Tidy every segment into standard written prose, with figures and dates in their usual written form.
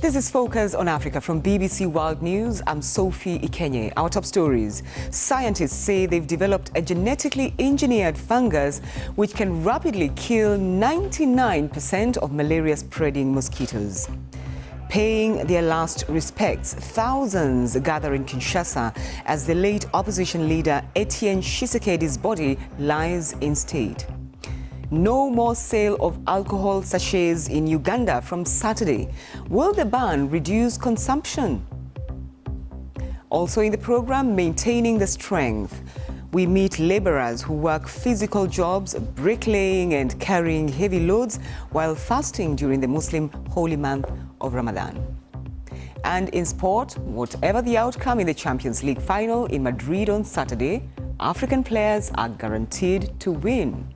This is Focus on Africa from BBC World News. I'm Sophie Etienne. Our top stories. Scientists say they've developed a genetically engineered fungus which can rapidly kill 99% of malaria-spreading mosquitoes. Paying their last respects, thousands gather in Kinshasa as the late opposition leader Etienne Tshisekedi's body lies in state. No more sale of alcohol sachets in Uganda from Saturday. Will the ban reduce consumption? Also in the program, maintaining the strength. We meet laborers who work physical jobs, bricklaying and carrying heavy loads while fasting during the Muslim holy month of Ramadan. And in sport, whatever the outcome in the Champions League final in Madrid on Saturday, African players are guaranteed to win.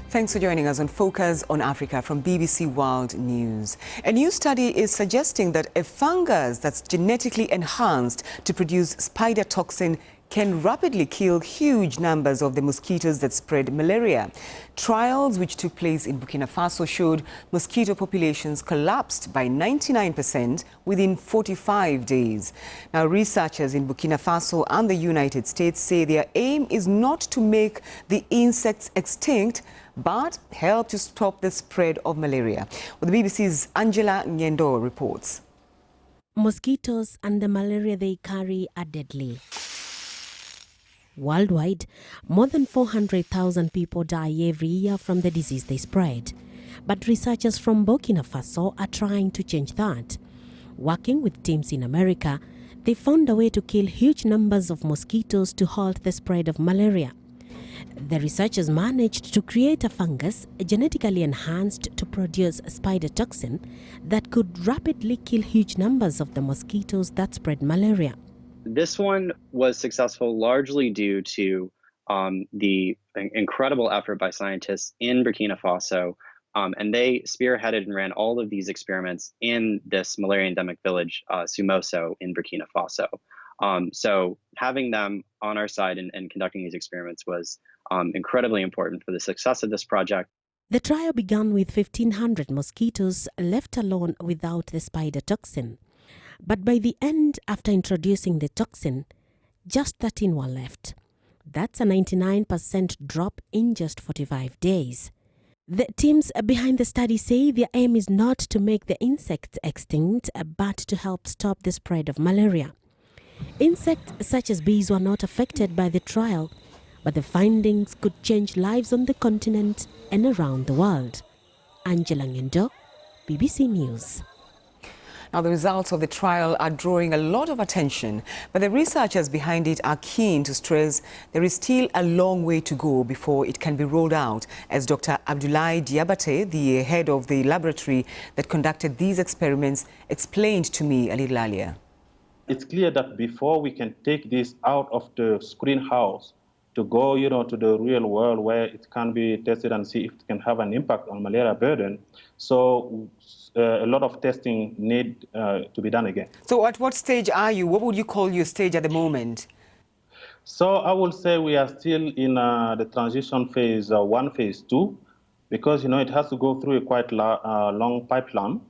Thanks for joining us on Focus on Africa from BBC World News. A new study is suggesting that a fungus that's genetically enhanced to produce spider toxin can rapidly kill huge numbers of the mosquitoes that spread malaria. Trials which took place in Burkina Faso showed mosquito populations collapsed by 99% within 45 days. Now, researchers in Burkina Faso and the United States say their aim is not to make the insects extinct, but help to stop the spread of malaria. Well, the BBC's Angela Nyendo reports. Mosquitoes and the malaria they carry are deadly. Worldwide, more than 400,000 people die every year from the disease they spread. But researchers from Burkina Faso are trying to change that. Working with teams in America, they found a way to kill huge numbers of mosquitoes to halt the spread of malaria. The researchers managed to create a fungus genetically enhanced to produce spider toxin that could rapidly kill huge numbers of the mosquitoes that spread malaria. This one was successful largely due to the incredible effort by scientists in Burkina Faso, and they spearheaded and ran all of these experiments in this malaria endemic village, Somoso, in Burkina Faso. So having them on our side and conducting these experiments was incredibly important for the success of this project. The trial began with 1,500 mosquitoes left alone without the spider toxin. But by the end, after introducing the toxin, just 13 were left. That's a 99% drop in just 45 days. The teams behind the study say their aim is not to make the insects extinct, but to help stop the spread of malaria. Insects such as bees were not affected by the trial, but the findings could change lives on the continent and around the world. Angela Ngendo, BBC News. Now, the results of the trial are drawing a lot of attention, but the researchers behind it are keen to stress there is still a long way to go before it can be rolled out, as Dr. Abdoulaye Diabate, the head of the laboratory that conducted these experiments, explained to me a little earlier. It's clear that before we can take this out of the screen house to go, to the real world where it can be tested and see if it can have an impact on malaria burden. So a lot of testing need to be done again. So at what stage are you? What would you call your stage at the moment? So I will say we are still in the transition phase 1, phase 2, because, it has to go through a quite long pipeline.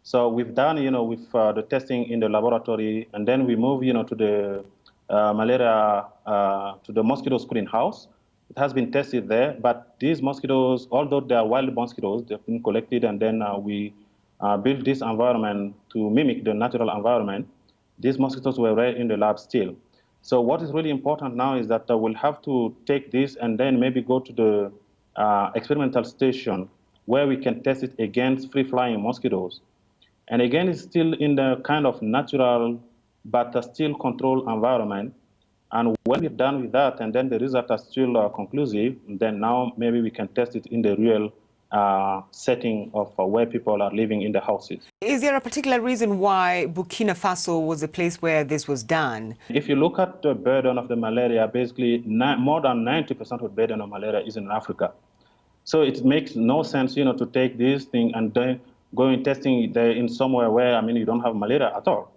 So we've done, with the testing in the laboratory, and then we move, to the to the mosquito screen house. It has been tested there, but these mosquitoes, although they are wild mosquitoes, they've been collected, and then we built this environment to mimic the natural environment. These mosquitoes were right in the lab still. So what is really important now is that we'll have to take this and then maybe go to the experimental station where we can test it against free-flying mosquitoes. And again, it's still in the kind of natural but still controlled environment. And when we're done with that, and then the results are still conclusive, then now maybe we can test it in the real setting of where people are living in the houses. Is there a particular reason why Burkina Faso was the place where this was done? If you look at the burden of the malaria, basically more than 90% of the burden of malaria is in Africa. So it makes no sense, to take this thing and then going testing there in somewhere where, you don't have malaria at all.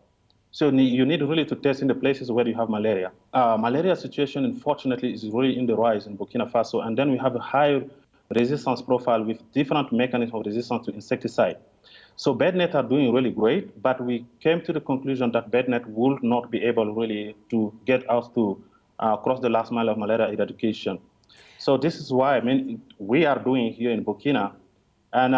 So you need really to test in the places where you have malaria. Malaria situation, unfortunately, is really in the rise in Burkina Faso. And then we have a high resistance profile with different mechanisms of resistance to insecticide. So BedNet are doing really great, but we came to the conclusion that BedNet would not be able really to get us to cross the last mile of malaria eradication. So this is why we are doing here in Burkina, and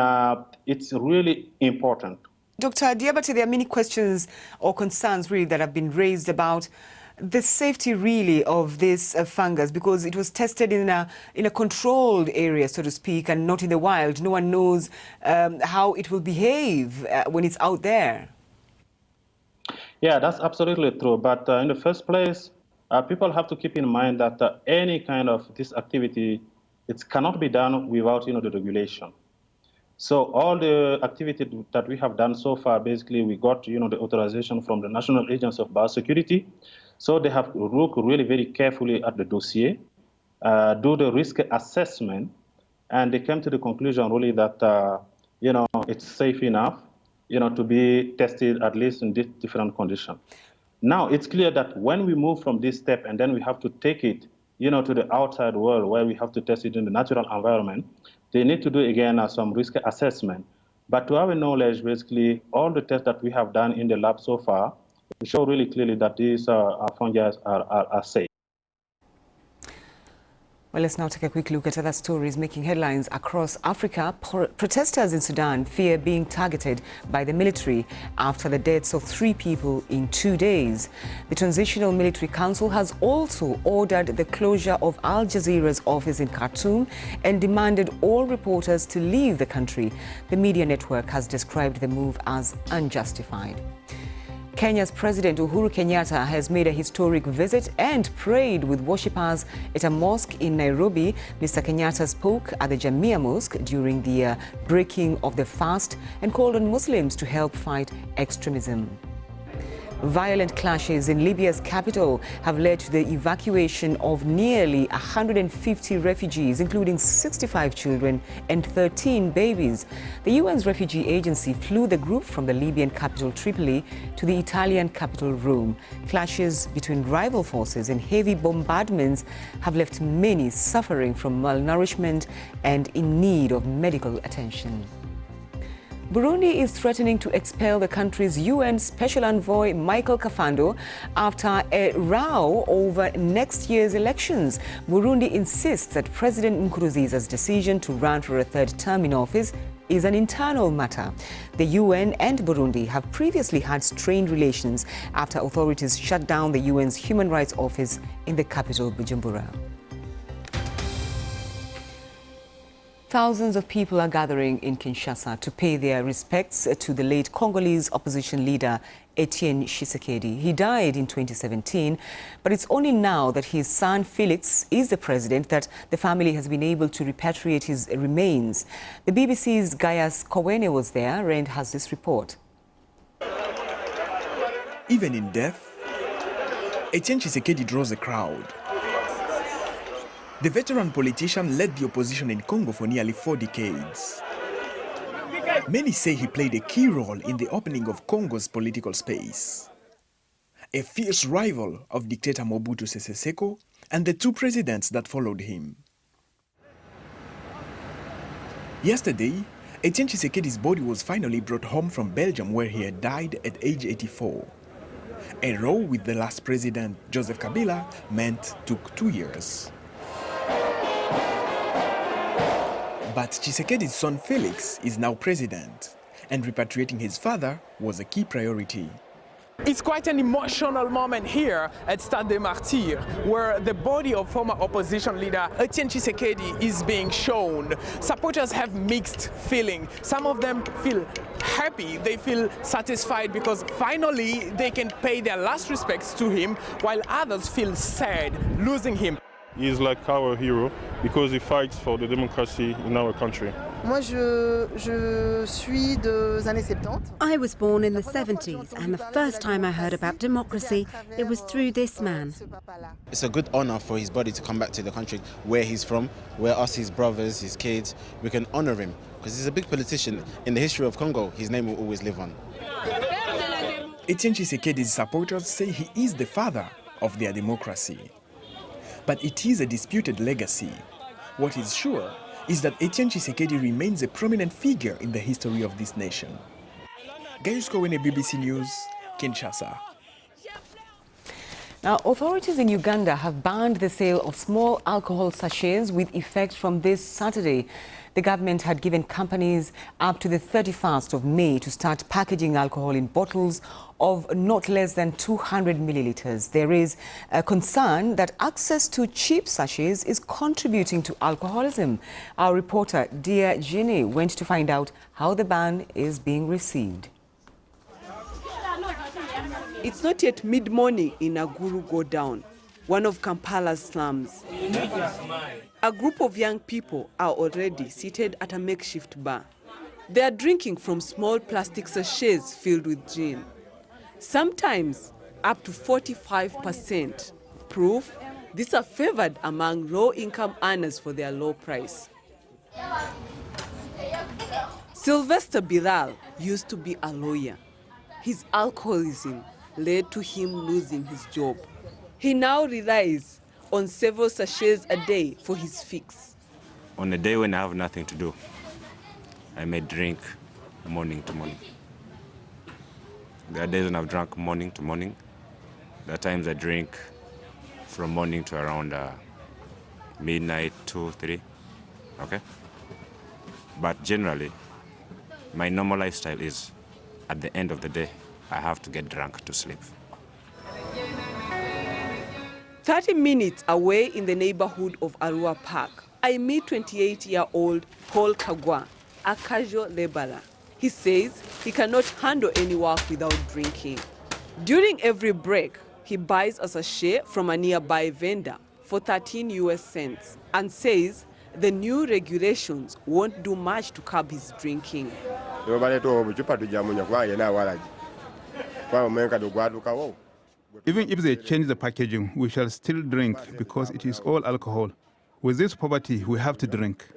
it's really important. Dr. Diabate, there are many questions or concerns really that have been raised about the safety really of this fungus, because it was tested in a controlled area, so to speak, and not in the wild. No one knows how it will behave when it's out there. Yeah, that's absolutely true. But in the first place, people have to keep in mind that any kind of this activity, it cannot be done without the regulation. So all the activity that we have done so far, basically, we got the authorization from the National Agency of Biosecurity. So they have looked really very carefully at the dossier, do the risk assessment, and they came to the conclusion really that it's safe enough to be tested at least in different conditions. Now it's clear that when we move from this step and then we have to take it to the outside world where we have to test it in the natural environment, they need to do again some risk assessment. But to our knowledge, basically, all the tests that we have done in the lab so far show really clearly that these fungi are safe. Well, let's now take a quick look at other stories making headlines across Africa. Protesters in Sudan fear being targeted by the military after the deaths of 3 people in 2 days. The Transitional Military Council has also ordered the closure of Al Jazeera's office in Khartoum and demanded all reporters to leave the country. The media network has described the move as unjustified. Kenya's President Uhuru Kenyatta has made a historic visit and prayed with worshippers at a mosque in Nairobi. Mr. Kenyatta spoke at the Jamia Mosque during the breaking of the fast and called on Muslims to help fight extremism. Violent clashes in Libya's capital have led to the evacuation of nearly 150 refugees, including 65 children and 13 babies. The UN's refugee agency flew the group from the Libyan capital Tripoli to the Italian capital Rome. Clashes between rival forces and heavy bombardments have left many suffering from malnourishment and in need of medical attention. Burundi is threatening to expel the country's UN Special Envoy Michael Kafando after a row over next year's elections. Burundi insists that President Nkurunziza's decision to run for a 3rd term in office is an internal matter. The UN and Burundi have previously had strained relations after authorities shut down the UN's Human Rights Office in the capital, Bujumbura. Thousands of people are gathering in Kinshasa to pay their respects to the late Congolese opposition leader Etienne Tshisekedi. He died in 2017, but it's only now that his son Felix is the president that the family has been able to repatriate his remains. The BBC's Gaius Kowene was there and has this report. Even in death, Etienne Tshisekedi draws a crowd. The veteran politician led the opposition in Congo for nearly 4 decades. Many say he played a key role in the opening of Congo's political space. A fierce rival of dictator Mobutu Sese Seko and the 2 presidents that followed him. Yesterday, Etienne Tshisekedi's body was finally brought home from Belgium, where he had died at age 84. A row with the last president, Joseph Kabila, took 2 years. But Tshisekedi's son Felix is now president, and repatriating his father was a key priority. It's quite an emotional moment here at Stade des Martyrs, where the body of former opposition leader Etienne Tshisekedi is being shown. Supporters have mixed feelings. Some of them feel happy, they feel satisfied because finally they can pay their last respects to him, while others feel sad losing him. He's like our hero because he fights for the democracy in our country. Moi, je suis des années 70. I was born in the 70s, and the first time I heard about democracy, it was through this man. It's a good honor for his body to come back to the country where he's from, where us, his brothers, his kids, we can honor him because he's a big politician. In the history of Congo, his name will always live on. Etienne Tshisekedi's supporters say he is the father of their democracy. But it is a disputed legacy. What is sure is that Etienne Tshisekedi remains a prominent figure in the history of this nation. Gaius Kowene, BBC News, Kinshasa. Now, authorities in Uganda have banned the sale of small alcohol sachets with effect from this Saturday. The government had given companies up to the 31st of May to start packaging alcohol in bottles of not less than 200 millilitres. There is a concern that access to cheap sachets is contributing to alcoholism. Our reporter, Dia Jini, went to find out how the ban is being received. It's not yet mid-morning in Aguru Go Down, one of Kampala's slums. A group of young people are already seated at a makeshift bar. They are drinking from small plastic sachets filled with gin. Sometimes up to 45%. Proof, these are favored among low-income earners for their low price. Sylvester Bilal used to be a lawyer. His alcoholism led to him losing his job. He now relies on several sachets a day for his fix. On a day when I have nothing to do, I may drink morning to morning. There are days when I've drunk morning to morning. There are times I drink from morning to around midnight, 2, 3, okay? But generally, my normal lifestyle is, at the end of the day, I have to get drunk to sleep. 30 minutes away in the neighborhood of Arua Park, I meet 28-year-old Paul Kagwa, a casual laborer. He says he cannot handle any work without drinking. During every break, he buys a sachet from a nearby vendor for 13 US cents and says the new regulations won't do much to curb his drinking. Even if they change the packaging, we shall still drink because it is all alcohol. With this poverty, we have to drink.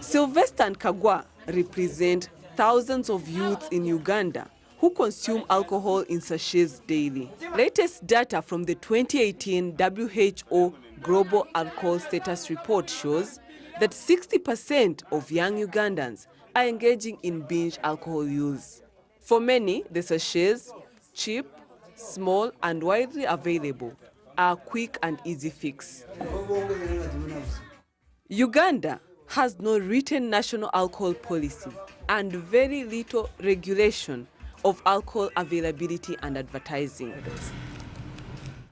Sylvester and Kagwa represent thousands of youths in Uganda who consume alcohol in sachets daily. Latest data from the 2018 WHO Global Alcohol Status Report shows that 60% of young Ugandans are engaging in binge alcohol use. For many, the sachets, cheap, small, and widely available, are a quick and easy fix. Uganda has no written national alcohol policy and very little regulation of alcohol availability and advertising.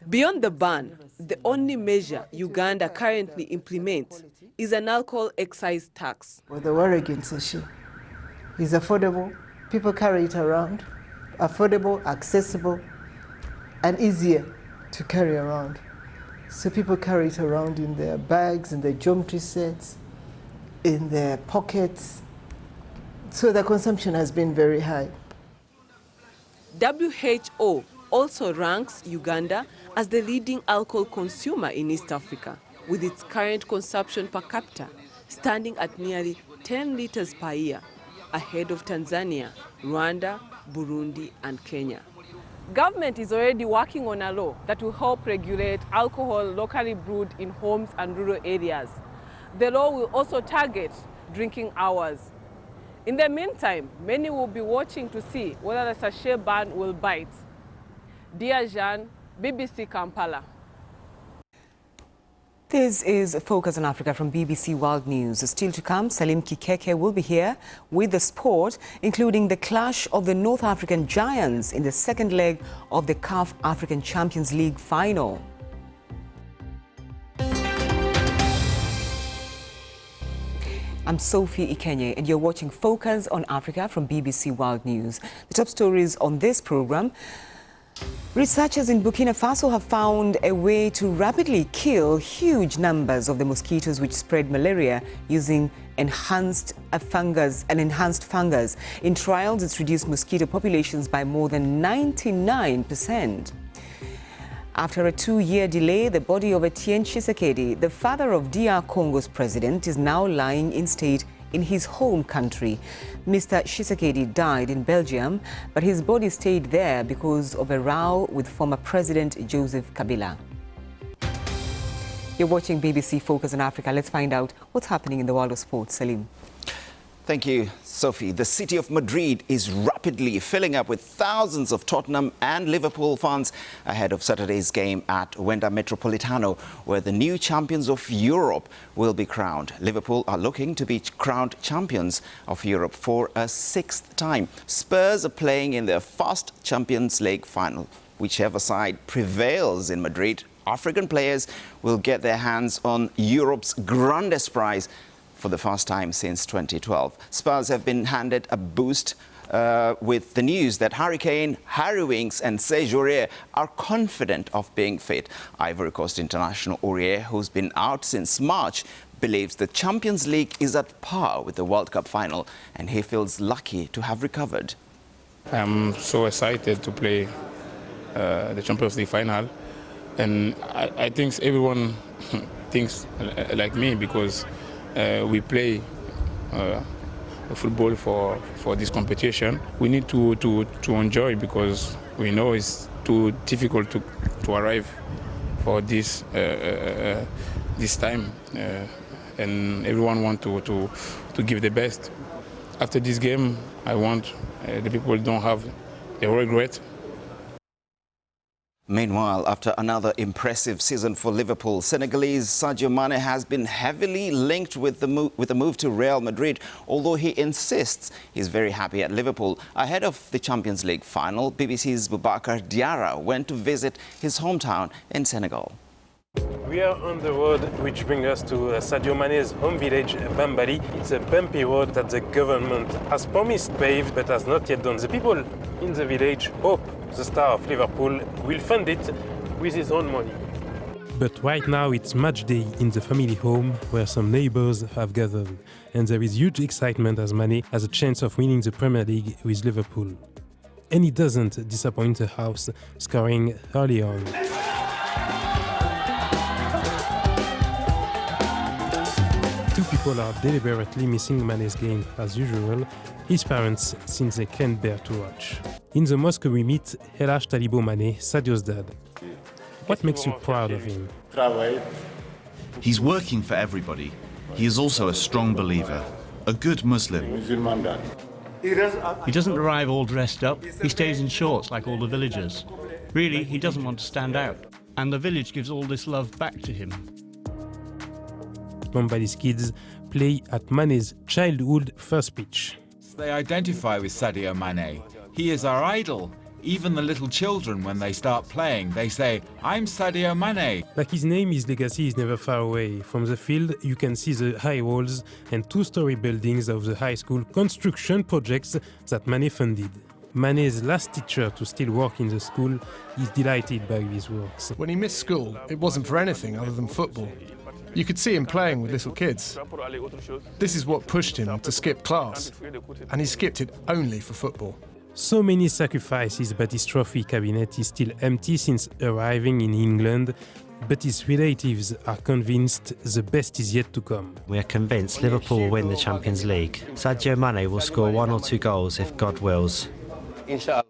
Beyond the ban, the only measure Uganda currently implements is an alcohol excise tax. Well, the Warrigan sachet is affordable. People carry it around. Affordable, accessible, and easier to carry around. So people carry it around in their bags, in their geometry sets, in their pockets. So the consumption has been very high. WHO also ranks Uganda as the leading alcohol consumer in East Africa, with its current consumption per capita standing at nearly 10 liters per year, ahead of Tanzania, Rwanda, Burundi, and Kenya. Government is already working on a law that will help regulate alcohol locally brewed in homes and rural areas. The law will also target drinking hours. In the meantime, many will be watching to see whether the sachet ban will bite. Dia Jean, BBC Kampala. This is Focus on Africa from BBC World News. Still to come, Salim Kikeke will be here with the sport, including the clash of the North African giants in the second leg of the CAF African Champions League final. I'm Sophie Etienne, and you're watching Focus on Africa from BBC World News. The top stories on this program. Researchers in Burkina Faso have found a way to rapidly kill huge numbers of the mosquitoes which spread malaria using an enhanced fungus. In trials, it's reduced mosquito populations by more than 99%. After a 2-year delay, the body of Etienne Tshisekedi, the father of DR Congo's president, is now lying in state in his home country. Mr. Tshisekedi died in Belgium, but his body stayed there because of a row with former President Joseph Kabila. You're watching BBC Focus on Africa. Let's find out what's happening in the world of sports. Salim. Thank you, Sophie. The city of Madrid is rapidly filling up with thousands of Tottenham and Liverpool fans ahead of Saturday's game at Wanda Metropolitano, where the new champions of Europe will be crowned. Liverpool are looking to be crowned champions of Europe for a 6th time. Spurs are playing in their first Champions League final. Whichever side prevails in Madrid, African players will get their hands on Europe's grandest prize for the first time since 2012. Spurs have been handed a boost with the news that Harry Kane, Harry Winks and Serge Aurier are confident of being fit. Ivory Coast international Aurier, who's been out since March, believes the Champions League is at par with the World Cup final and he feels lucky to have recovered. I'm so excited to play the Champions League final, and I think everyone thinks like me because we play football for this competition. We need to enjoy because we know it's too difficult to arrive for this time, and everyone wants to give the best. After this game, I want the people don't have a regret. Meanwhile, after another impressive season for Liverpool, Senegalese Sadio Mane has been heavily linked with the move to Real Madrid, although he insists he's very happy at Liverpool. Ahead of the Champions League final, BBC's Boubacar Diarra went to visit his hometown in Senegal. We are on the road which brings us to Sadio Mane's home village, Bambali. It's a bumpy road that the government has promised paved but has not yet done. The people in the village hope the star of Liverpool will fund it with his own money. But right now it's match day in the family home where some neighbors have gathered. And there is huge excitement as Mane has a chance of winning the Premier League with Liverpool. And he doesn't disappoint the house, scoring early on. Two people are deliberately missing Mane's game, as usual, his parents, since they can't bear to watch. In the mosque we meet Helash Talibo Mane, Sadio's dad. What makes you proud of him? He's working for everybody. He is also a strong believer, a good Muslim. He doesn't arrive all dressed up, he stays in shorts like all the villagers. Really, he doesn't want to stand out. And the village gives all this love back to him. Bambali's kids play at Mane's childhood first pitch. They identify with Sadio Mane. He is our idol. Even the little children, when they start playing, they say, "I'm Sadio Mane." Like his name, his legacy is never far away. From the field, you can see the high walls and two-story buildings of the high school construction projects that Mane funded. Mane's last teacher to still work in the school is delighted by his works. When he missed school, it wasn't for anything other than football. You could see him playing with little kids. This is what pushed him to skip class, and he skipped it only for football. So many sacrifices, but his trophy cabinet is still empty since arriving in England, but his relatives are convinced the best is yet to come. We are convinced Liverpool will win the Champions League. Sadio Mane will score 1 or 2 goals if God wills. Inshallah.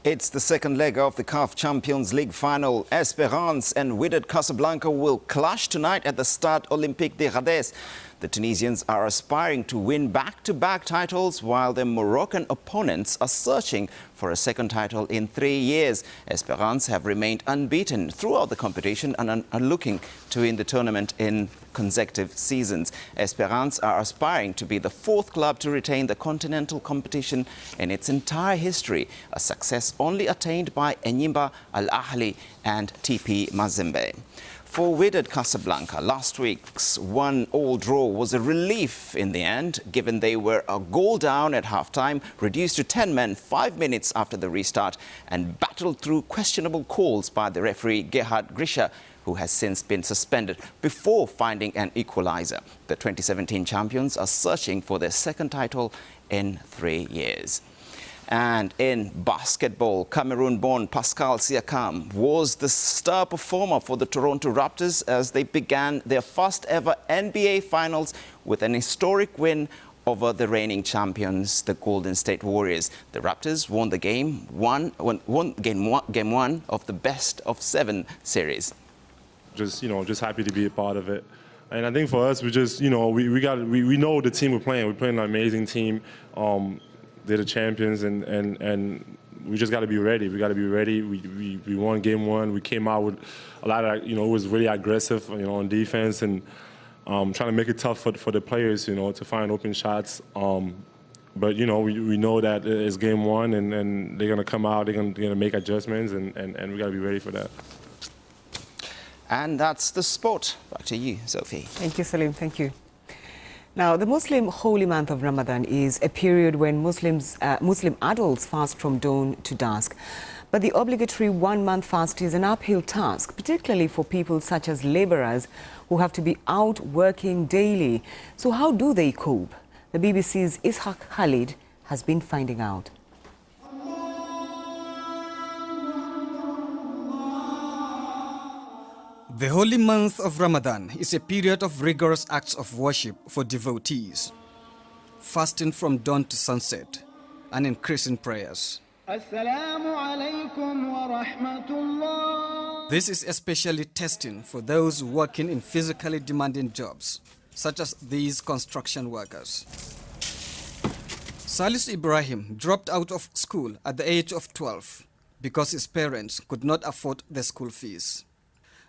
It's the second leg of the CAF Champions League final. Esperance and Wydad Casablanca will clash tonight at the Stade Olympique de Rades. The Tunisians are aspiring to win back-to-back titles, while their Moroccan opponents are searching for a second title in 3 years. Esperance have remained unbeaten throughout the competition and are looking to win the tournament in consecutive seasons. Esperance are aspiring to be the 4th club to retain the continental competition in its entire history, a success only attained by Enyimba, Al Ahly and TP Mazembe. For Wydad Casablanca, last week's 1-1 draw was a relief in the end, given they were a goal down at half-time, reduced to 10 men 5 minutes after the restart, and battled through questionable calls by the referee Gerhard Grischer, who has since been suspended, before finding an equaliser. The 2017 champions are searching for their second title in 3 years. And in basketball, Cameroon-born Pascal Siakam was the star performer for the Toronto Raptors as they began their first ever NBA Finals with an historic win over the reigning champions, the Golden State Warriors. The Raptors won the game game one of the best-of-7 series. Just happy to be a part of it. And I think for us, we just, we know the team we're playing. We're playing an amazing team. They're the champions, and we just got to be ready. We got to be ready. We won game one. We came out with a lot of, it was really aggressive, on defense and trying to make it tough for the players, to find open shots. But, we know that it's game one, and they're going to come out, they're going to make adjustments, and we got to be ready for that. And that's the sport. Back to you, Sophie. Thank you, Salim. Thank you. Now, the Muslim holy month of Ramadan is a period when Muslim adults fast from dawn to dusk. But the obligatory one-month fast is an uphill task, particularly for people such as laborers who have to be out working daily. So how do they cope? The BBC's Ishaq Khalid has been finding out. The holy month of Ramadan is a period of rigorous acts of worship for devotees, fasting from dawn to sunset and increasing prayers. This is especially testing for those working in physically demanding jobs, such as these construction workers. Salis Ibrahim dropped out of school at the age of 12 because his parents could not afford the school fees.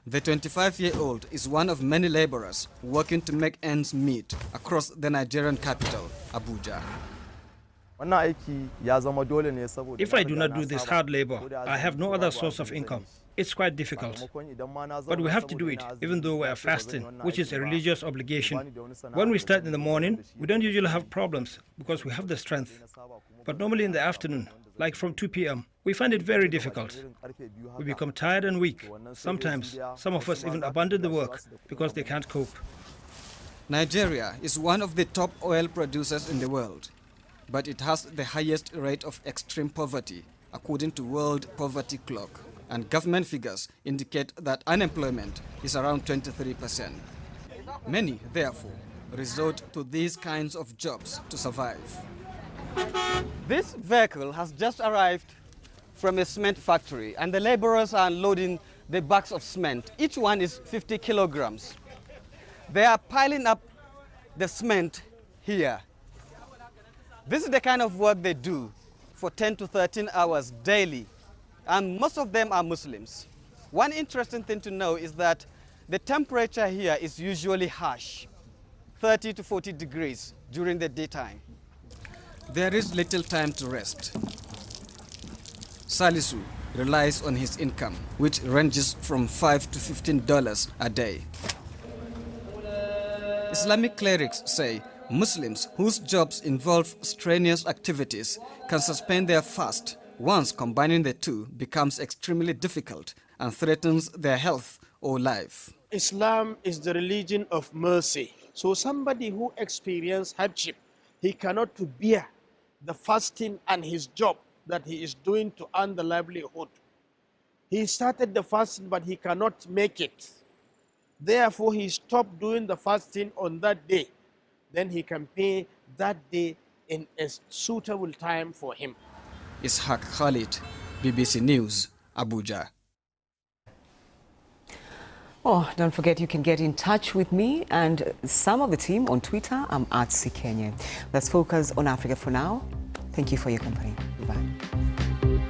The 25-year-old is one of many laborers working to make ends meet across the Nigerian capital, Abuja. If I do not do this hard labor, I have no other source of income. It's quite difficult. But we have to do it, even though we are fasting, which is a religious obligation. When we start in the morning, we don't usually have problems because we have the strength. But normally in the afternoon, like from 2 p.m., we find it very difficult. We become tired and weak. Sometimes, some of us even abandon the work because they can't cope. Nigeria is one of the top oil producers in the world, but it has the highest rate of extreme poverty, according to World Poverty Clock, and government figures indicate that unemployment is around 23%. Many, therefore, resort to these kinds of jobs to survive. This vehicle has just arrived from a cement factory, and the laborers are unloading the bags of cement. Each one is 50 kilograms. They are piling up the cement here. This is the kind of work they do for 10 to 13 hours daily, and most of them are Muslims. One interesting thing to know is that the temperature here is usually harsh, 30 to 40 degrees during the daytime. There is little time to rest. Salisu relies on his income, which ranges from $5 to $15 a day. Islamic clerics say Muslims whose jobs involve strenuous activities can suspend their fast once combining the two becomes extremely difficult and threatens their health or life. Islam is the religion of mercy. So somebody who experiences hardship, he cannot bear the fasting and his job that he is doing to earn the livelihood. He started the fasting, but he cannot make it. Therefore, he stopped doing the fasting on that day. Then he can pay that day in a suitable time for him. Ishaq Khalid, BBC News, Abuja. Oh, don't forget you can get in touch with me and some of the team on Twitter. I'm @Tsikenye. Let's focus on Africa for now. Thank you for your company. Goodbye.